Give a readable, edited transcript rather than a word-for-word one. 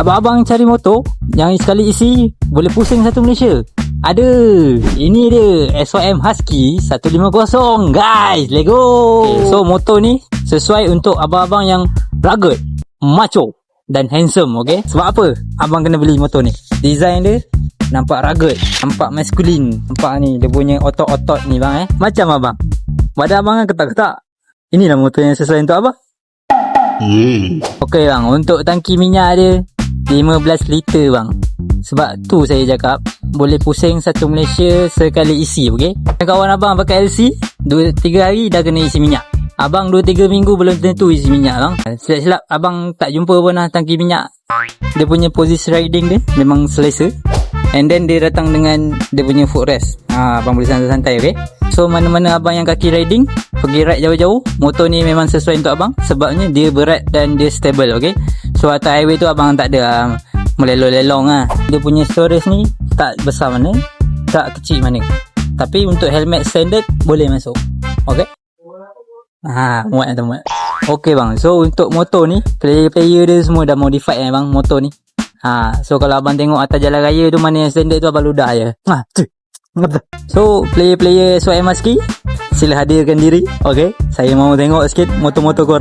Abang-abang cari motor yang sekali isi boleh pusing satu Malaysia. Ada. Ini dia SYM Husky 150. Guys, let's go. Okay, so motor ni sesuai untuk abang-abang yang rugged, macho dan handsome. Okay, sebab apa abang kena beli motor ni? Design dia nampak rugged, nampak maskulin. Nampak ni dia punya otot-otot ni bang Macam abang, badan abang kan ketak-ketak. Inilah motor yang sesuai untuk abang. Okay bang, untuk tangki minyak dia 15 liter bang. Sebab tu saya cakap boleh pusing satu Malaysia sekali isi. Okay, kawan abang pakai LC 2-3 hari dah kena isi minyak. Abang 2-3 minggu belum tentu isi minyak bang. Silap-silap abang tak jumpa pun lah tangki minyak. Dia punya posisi riding dia memang selesa. And then dia datang dengan dia punya footrest. Abang boleh santai-santai. Okay, so mana-mana abang yang kaki riding, pergi ride jauh-jauh, motor ni memang sesuai untuk abang. Sebabnya dia berat dan dia stable. Okay, so atas highway tu abang tak ada melelong-lelong lah. Dia punya storage ni tak besar mana, tak kecil mana. Tapi untuk helmet standard boleh masuk. Okay, muat atau muat. Okay bang, so untuk motor ni player-player dia semua dah modified bang motor ni. So kalau abang tengok atas jalan raya tu, mana yang standard tu abang ludah je. So player-player SYM Husky, sila hadirkan diri. Okay, saya mau tengok sikit motor-motor korang.